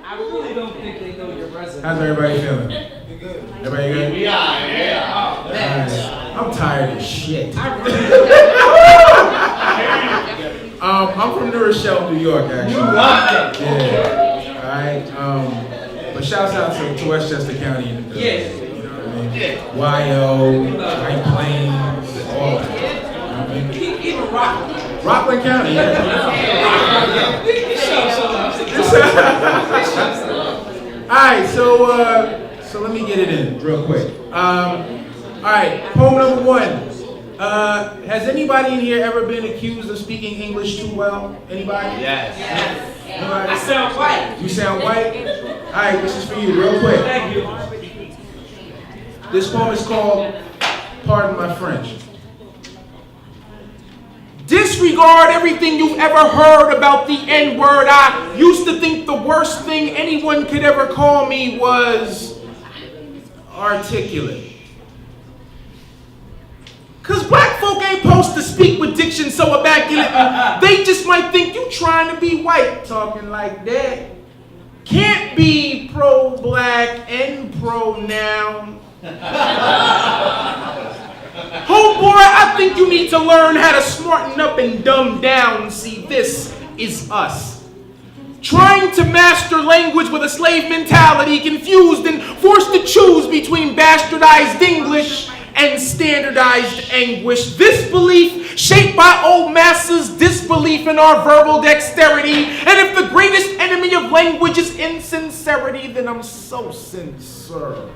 I really don't think they know your resume. How's everybody feeling? You're good. Everybody good? We are, yeah. Oh, man. I'm tired as shit. I I'm from New Rochelle, New York, actually. Yeah. Alright. But shouts out to Westchester County. Yes. You know what I mean? YO, White Plains, all that. You know what I mean? even Rockland. Rockland County, yeah. Alright, so let me get it in real quick. Alright, poem number 1. Has anybody in here ever been accused of speaking English too well? Anybody? Yes. Anybody? I sound white. You sound white? Alright, this is for you, real quick. Thank you. This poem is called Pardon My French. Disregard everything you've ever heard about the N-word. I used to think the worst thing anyone could ever call me was articulate. Cause black folk ain't supposed to speak with diction so immaculate. They just might think you trying to be white talking like that. Can't be pro-black and pro-noun. Oh boy, I think you need to learn how to smarten up and dumb down. See, this is us. Trying to master language with a slave mentality, confused and forced to choose between bastardized English and standardized anguish. This belief shaped by old masters' disbelief in our verbal dexterity. And if the greatest enemy of language is insincerity, then I'm so sincere.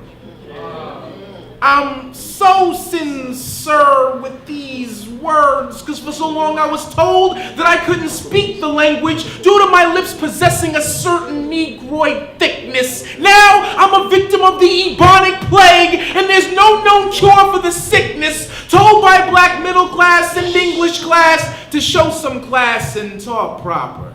I'm so sincere with these words, because for so long I was told that I couldn't speak the language due to my lips possessing a certain negroid thickness. Now I'm a victim of the Ebonic plague, and there's no known cure for the sickness. Told by black middle class and English class to show some class and talk proper.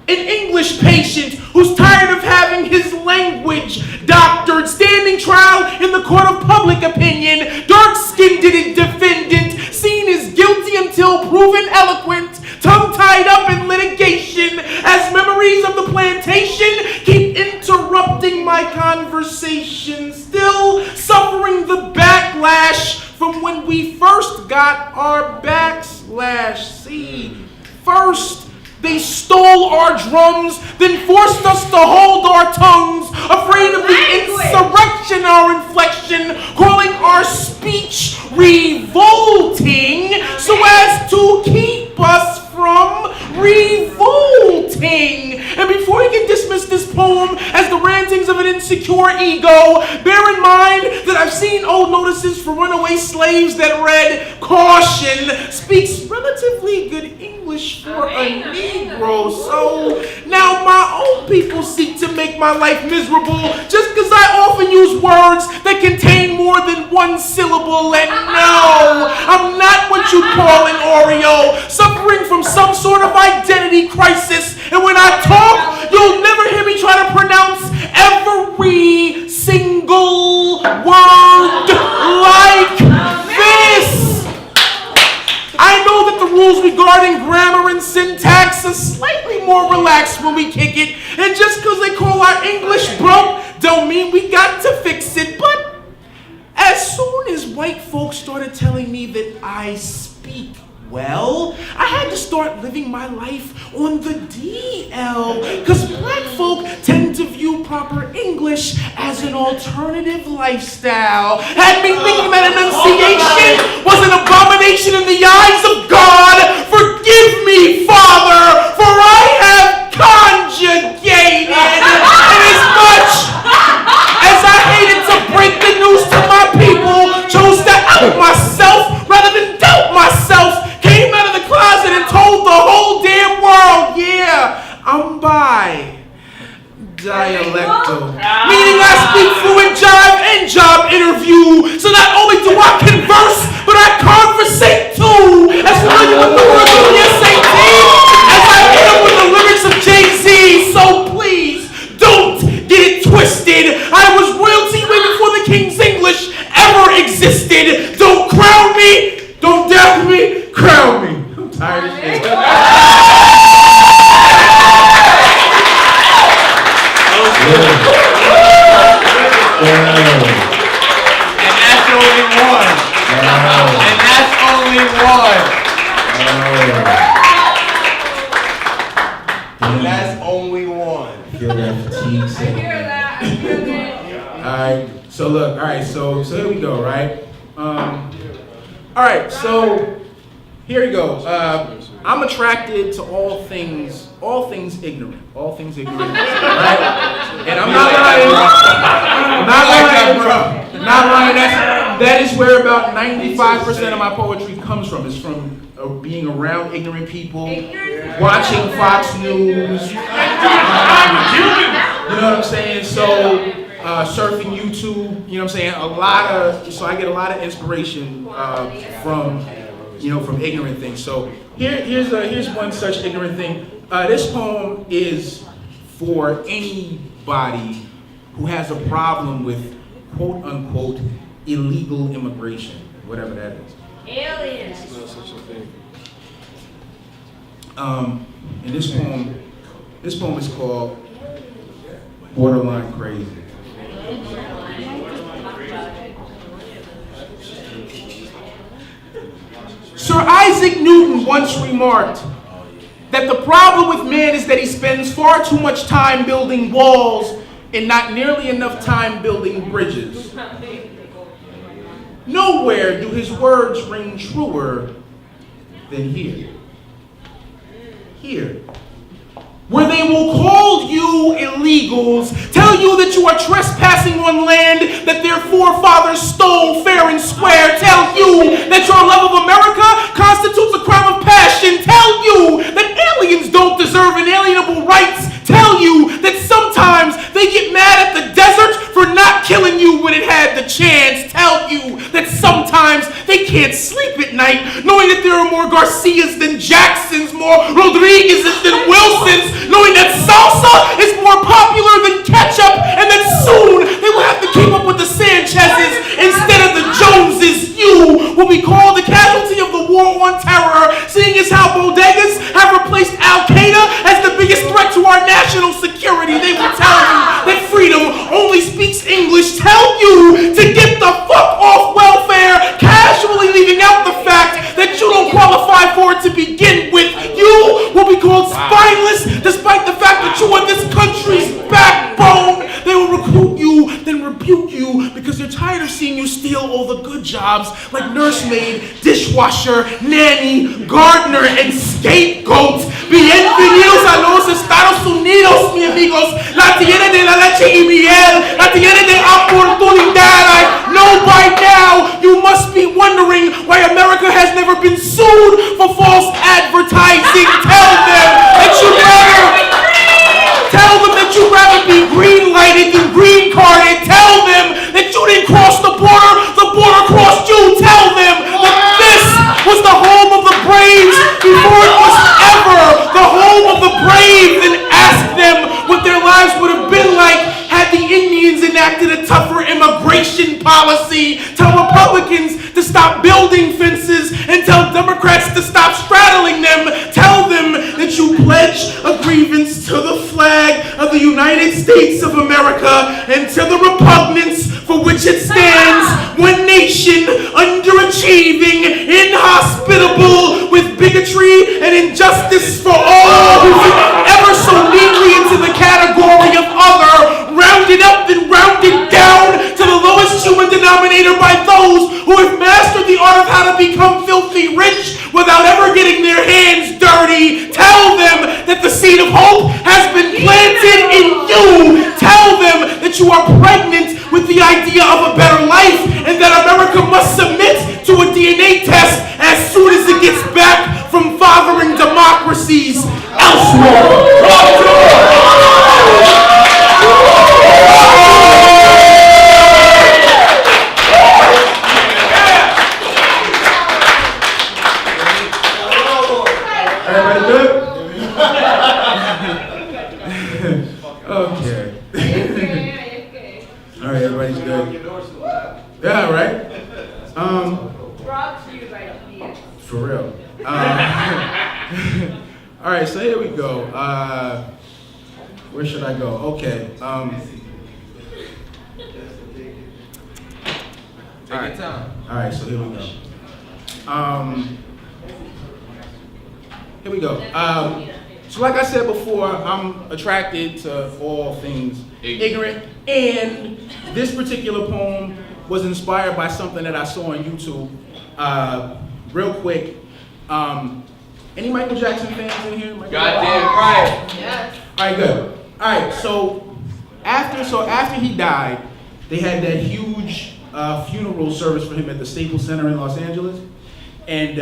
An English patient who's tired of having his language doctored, standing trial in the court of public opinion, dark-skinned defendant, seen as guilty until proven eloquent, tongue-tied up in litigation, as memories of the plantation keep interrupting my conversation, still suffering the backlash from when we first got our backslash. See, first, they stole our drums, then forced us to hold our tongues, afraid of the insurrection, our inflection, calling our speech revolting, so as to keep us from revolting. And before you can dismiss this poem as the rantings of an insecure ego, bear in mind that I've seen old notices for runaway slaves that read, "Caution, speaks relatively good English for a Negro." So now my own people seek to make my life miserable just because I often use words that contain more than one syllable. And no, I'm not what you call an Oreo, suffering from some sort of identity crisis. And when I talk, you'll never hear me try to pronounce every single word like this. I know that the rules regarding grammar and syntax are slightly more relaxed when we kick it. And just because they call our English broke, don't mean we got to fix it. But as soon as white folks started telling me that I speak well, I had to start living my life on the DL, because black folk tend to view proper English as an alternative lifestyle. Had me thinking that enunciation was an abomination in the eyes of God. Forgive me, Father, for I have conjugated. And as much as I hated to break the news to my people, chose to out myself rather than doubt myself, came out of the closet and told the whole damn world, yeah, I'm bi-dialectal. Meaning I speak fluent jive and job interview. So not only do I converse, but I conversate too. As familiar with the words of the SAT as I hit up with the lyrics of Jay-Z. So please, don't get it twisted. I was royalty way before the King's English ever existed. Don't crown me. Don't doubt me, crown me. I'm tired of shit. And that's only one. Feel that fatigue I setting hear in. that. I feel that. Alright, so look, alright, so here we go, right? Alright, so here we go. I'm attracted to all things ignorant. All things ignorant. Right? And I'm not lying. Not lying. That is where about 95% of my poetry comes from. It's from being around ignorant people, watching Fox News. You know what I'm saying? So surfing YouTube, you know what I'm saying? So I get a lot of inspiration from ignorant things. So here's one such ignorant thing. This poem is for anybody who has a problem with quote unquote illegal immigration, whatever that is. Aliens. And this poem is called Borderline Crazy. Sir Isaac Newton once remarked that the problem with man is that he spends far too much time building walls and not nearly enough time building bridges. Nowhere do his words ring truer than here. Here, where they will call you illegals, tell you that you are trespassing on land that their forefathers stole fair and square, tell you that your love of America constitutes a crime of passion, tell you that aliens don't deserve inalienable rights, tell you that sometimes they get mad at the desert for not killing you when it had the chance, tell you that sometimes they can't sleep at night knowing that there are more Garcias than Jacksons, more Rodriguez's than Wilsons, knowing that salsa is more popular than ketchup, and that soon they will have to keep up with the Sanchez's instead of the Joneses. You will be called the casualty of the war on terror, seeing as how bodegas have replaced Al-Qaeda as the biggest threat to our national security. They will tell you that freedom only speaks English, tell you to get the fuck off welfare, casually leaving out the fact that you don't qualify for it to begin with. You will be called spineless despite the fact that you are this country's backbone. They will recruit you, then rebuke you because they're tired of seeing you steal all the good jobs like nursemaid, dishwasher, nanny, gardener, and scapegoat. Bienvenidos a los Estados Unidos, mi amigos. La tierra de la leche y miel, la tierra de oportunidad. I know by now you must be wondering why America has never been sued for false advertising. Tell them that you'd rather be green lighted than green carded. Tell them that you didn't cross the border crossed you. Tell them that this was the home of the Braves before it was ever the home of the brave. Then ask them what their lives would have been like had the Indians enacted a tougher immigration policy. Tell Republicans to stop building fences and tell Democrats to stop straddling them. Tell them that you pledge allegiance to the flag of the United States of America and to the repugnance for which it stands, one nation, underachieving, inhospitable, with bigotry and injustice for all who fit ever so neatly into the category of other, rounded up and rounded down to the lowest human denominator by those who have mastered the art of how to become filthy rich without ever getting their hands dirty. Tell them that the seed of hope has been planted in you. Tell them that you are pregnant with the idea of a better life and that America must submit to a DNA test as soon as it gets back from fathering democracies elsewhere. Everybody good? Okay. All right, everybody's good. Yeah, right? Brought to you by PS. For real. All right, so here we go. Where should I go? Okay. All right, so here we go. Here we go. So like I said before, I'm attracted to all things ignorant. And this particular poem was inspired by something that I saw on YouTube. Real quick, any Michael Jackson fans in here? Goddamn right. Yes. All right, good. All right, so after he died, they had that huge funeral service for him at the Staples Center in Los Angeles, and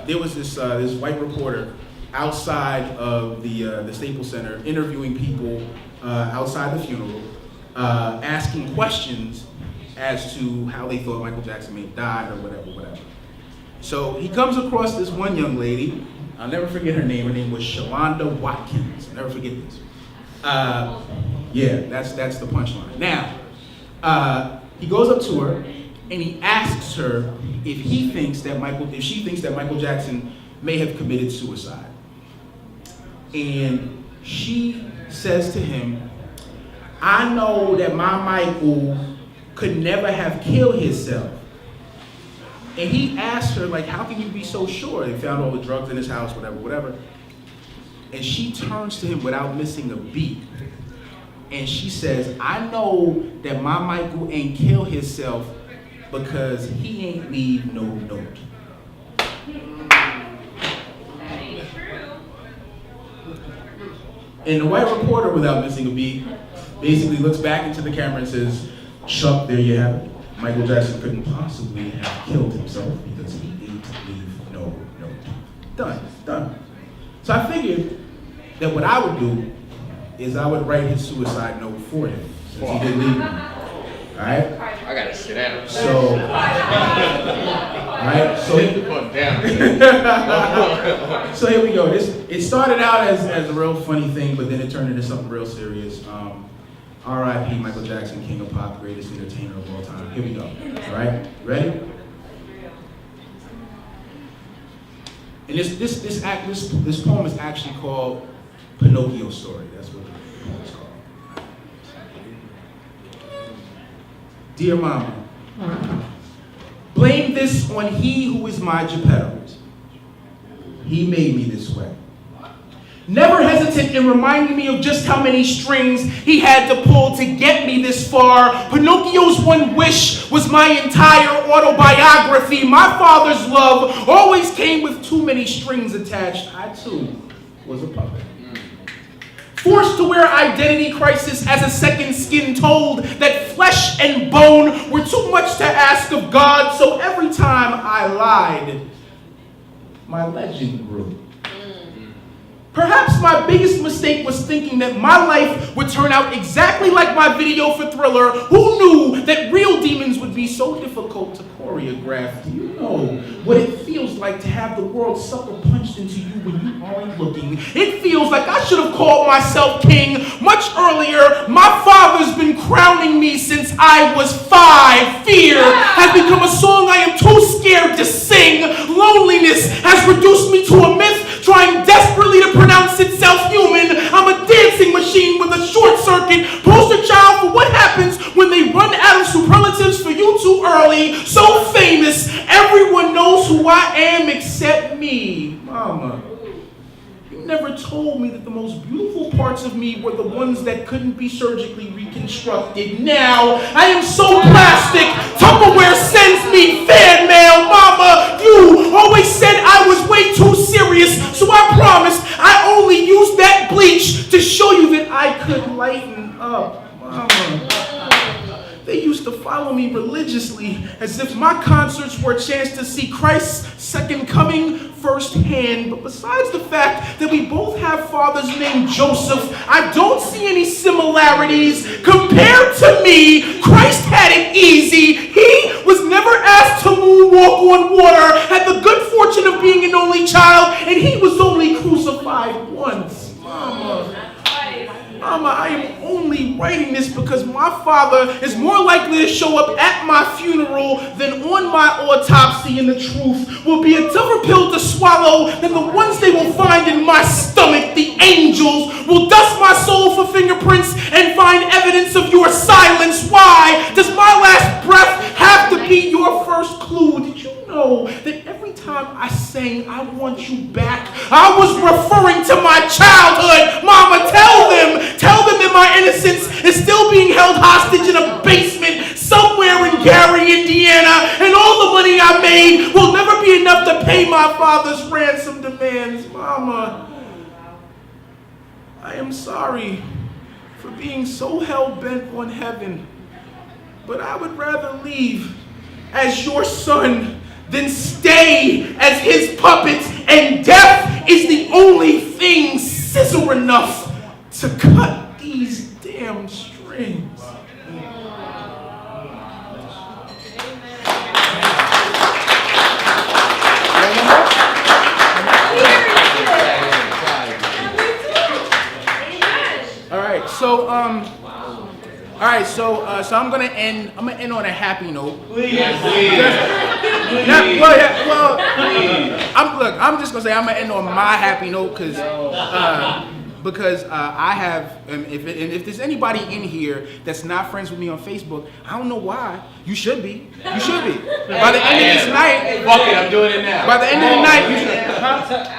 there was this white reporter outside of the Staples Center interviewing people outside the funeral, asking questions as to how they thought Michael Jackson may have died or whatever. So he comes across this one young lady. I'll never forget her name. Her name was Shalonda Watkins. I'll never forget this. Yeah, that's the punchline. Now, he goes up to her and he asks her if she thinks that Michael Jackson may have committed suicide. And she says to him, "I know that my Michael could never have killed himself." And he asked her, like, "How can you be so sure?" They found all the drugs in his house, whatever. And she turns to him without missing a beat. And she says, "I know that my Michael ain't kill himself because he ain't leave no note." That ain't true. And the white reporter, without missing a beat, basically looks back into the camera and says, "Chuck, there you have it. Michael Jackson couldn't possibly have killed himself because he didn't leave no note." Done. So I figured that what I would do is I would write his suicide note for him, since he didn't leave one. Alright? I gotta sit down. So, Sit the fuck down. so here we go. It started out as a real funny thing, but then it turned into something real serious. R.I.P. Michael Jackson, king of pop, greatest entertainer of all time. Here we go. All right, ready? And this poem is actually called Pinocchio's Story. That's what the poem is called. Dear Mama, blame this on he who is my Geppetto. He made me this way. Never hesitant in reminding me of just how many strings he had to pull to get me this far. Pinocchio's one wish was my entire autobiography. My father's love always came with too many strings attached. I too was a puppet. Forced to wear identity crisis as a second skin, told that flesh and bone were too much to ask of God. So every time I lied, my legend grew. Perhaps my biggest mistake was thinking that my life would turn out exactly like my video for Thriller. Who knew that real demons would be so difficult to choreograph? Do you know what it feels like to have the world sucker punched into you when you aren't looking? It feels like I should have called myself king much earlier. My father's been crowning me since I was 5. Fear has become a song I am too scared to sing. Loneliness has reduced me to a myth, trying desperately to pronounce itself human. I'm a dancing machine with a short circuit, poster child for what happens when they run out of superlatives for you too early. So famous, everyone knows who I am except me. Mama, you never told me that the most beautiful parts of me were the ones that couldn't be surgically reconstructed. Now, I am so plastic, Tupperware sends me fan mail. Mama, you always said I was way too serious, so I promised I only used that bleach to show you that I could lighten up. Mama, they used to follow me religiously as if my concerts were a chance to see Christ's second coming firsthand. But besides the fact that we both have fathers named Joseph, I don't see any similarities. Compared to me, Christ had it easy. He was never asked to moonwalk on water, had the good fortune of being an only child, and he was only crucified once. Mama, I am only writing this because my father is more likely to show up at my funeral than on my autopsy, and the truth will be a tougher pill to swallow than the ones they will find in my stomach. The angels will dust my soul for fingerprints and find evidence of your silence. Why does my last breath have to be your first clue? Did you know that every time I sang I Want You Back, I was referring to my childhood. Mama, tell them that my innocence is still being held hostage in a basement somewhere in Gary, Indiana, and all the money I made will never be enough to pay my father's ransom demands. Mama, I am sorry for being so hell-bent on heaven, but I would rather leave as your son than stay as his puppet, and death is the only thing scissor enough to cut these damn strings. All right, so I'm gonna end on a happy note. Please. I'm just gonna say I'm gonna end on my happy note because I have, if there's anybody in here that's not friends with me on Facebook, I don't know why. You should be. You should be. By the end of this night, fuck it, I'm doing it now. By the end of the night, you should.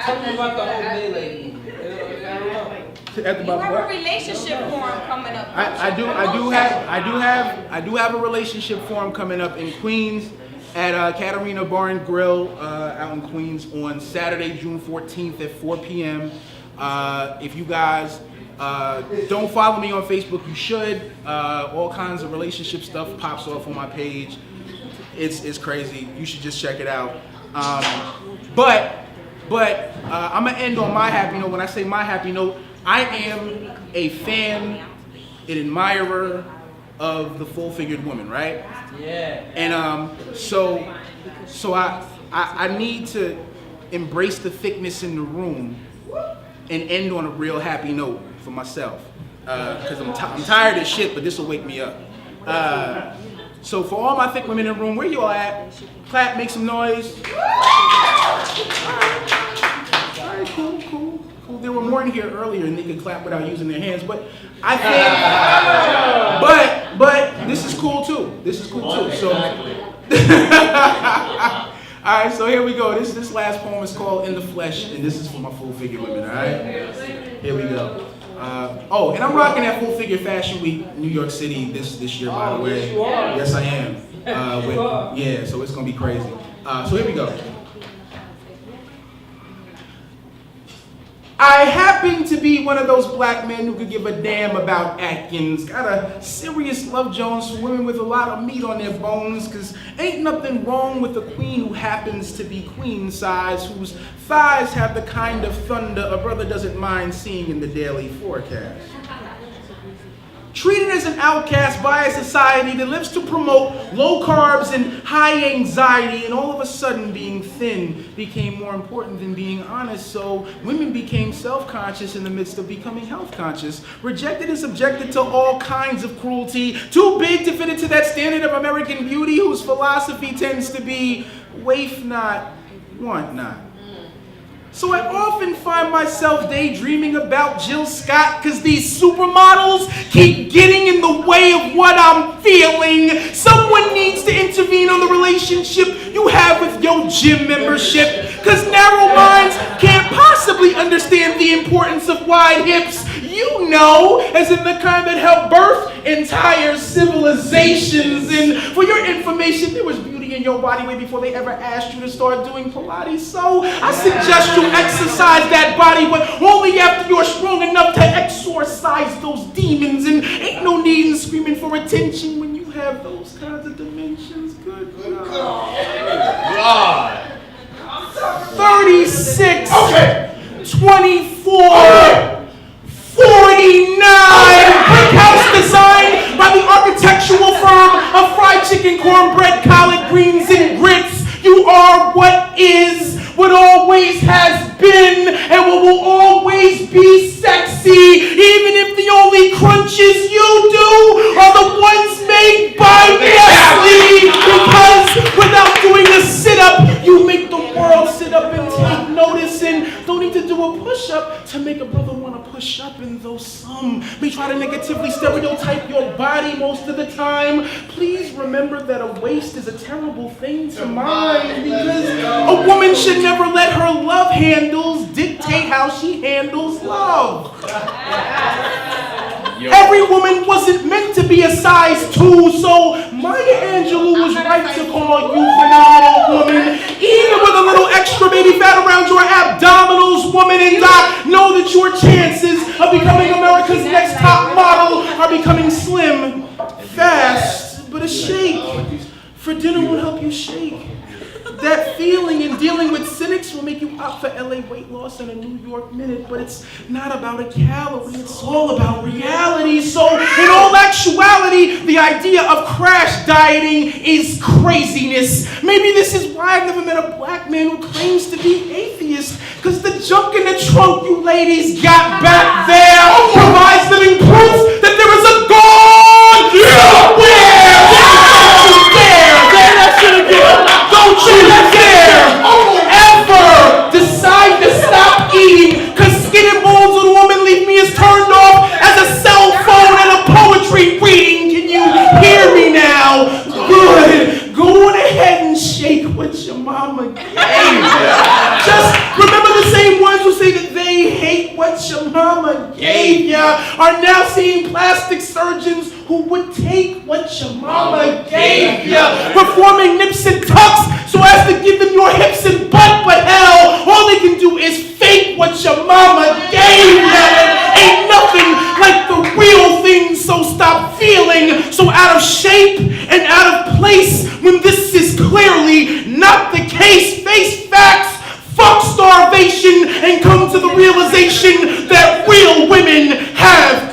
Tell me about the whole day lady. You have a relationship forum coming up. I do have a relationship forum coming up in Queens at Katarina Bar and Grill out in Queens on Saturday, June 14th at 4 p.m. If you guys don't follow me on Facebook, you should. All kinds of relationship stuff pops off on my page. It's crazy. You should just check it out. But I'm gonna end on my happy note. When I say my happy note, I am a fan, an admirer of the full-figured woman, right? Yeah. And so I need to embrace the thickness in the room and end on a real happy note for myself, because I'm tired of shit, but this will wake me up. So for all my thick women in the room, where you all at? Clap, make some noise. All right, cool. There were more in here earlier and they could clap without using their hands, but I think, but this is cool too. So, all right, so here we go. This last poem is called In the Flesh, and this is for my full figure women, all right? Here we go. And I'm rocking at Full Figure Fashion Week, New York City this year, by the way. Yes, I am. So it's gonna be crazy. So here we go. I happen to be one of those black men who could give a damn about Atkins. Got a serious love Jones for women with a lot of meat on their bones, cause ain't nothing wrong with a queen who happens to be queen size, whose thighs have the kind of thunder a brother doesn't mind seeing in the daily forecast. Treated as an outcast by a society that lives to promote low carbs and high anxiety, and all of a sudden being thin became more important than being honest, so women became self-conscious in the midst of becoming health conscious, rejected and subjected to all kinds of cruelty, too big to fit into that standard of American beauty whose philosophy tends to be waif not, want not. So I often find myself daydreaming about Jill Scott, cause these supermodels keep getting in the way of what I'm feeling. Someone needs to intervene on the relationship you have with your gym membership, cause narrow minds can't possibly understand the importance of wide hips. You know, as in the kind that help birth entire civilizations. And for your information, there was beauty in your body way before they ever asked you to start doing Pilates. So I suggest you exercise that body, but only after you're strong enough to exorcise those demons. And ain't no need in screaming for attention when you have those kinds of dimensions. Good God. 36. Okay. 24. 49! Brick house designed by the architectural firm of fried chicken, cornbread, collard greens, and grits. You are what is, what always has been, and what will always be sexy, even if the only crunches you do are the ones made by Nestle. Because without doing a sit-up, you make the world sit up and take notice, and don't need to to do a push-up to make a brother want to push up, and though some may try to negatively stereotype your body most of the time, please remember that a waist is a terrible thing to mind, because a woman should never let her love handles dictate how she handles love. Every woman wasn't meant to be a size 2, so Maya Angelou was right to call you phenomenal woman, even with a little extra baby fat around your abdominals, woman, and I know that your chances of becoming America's next top model are becoming slim, fast, but a shake for dinner will help you shake. That feeling in dealing with cynics will make you opt for LA weight loss and a New York minute, but it's not about a calorie, it's all about reality. So in all actuality, the idea of crash dieting is craziness. Maybe this is why I've never met a black man who claims to be atheist, because the junk in the trunk you ladies got back there provides living proof that there is a God Don't you dare ever decide to stop eating, because skin and bones of the woman leave me as turned off as a cell phone and a poetry reading. Can you hear me now? Good. Go on ahead and shake what your mama gave you. Just remember the same ones who say that they hate what your mama gave ya are now seeing plastic surgeons who would take what your mama gave ya, performing nips and tucks so as to give them your hips and butt, but hell, all they can do is fake what your mama gave ya. And ain't nothing like the real thing, so stop feeling so out of shape and out of place when this is clearly not the case. Face facts, fuck starvation, and come to the realization that real women have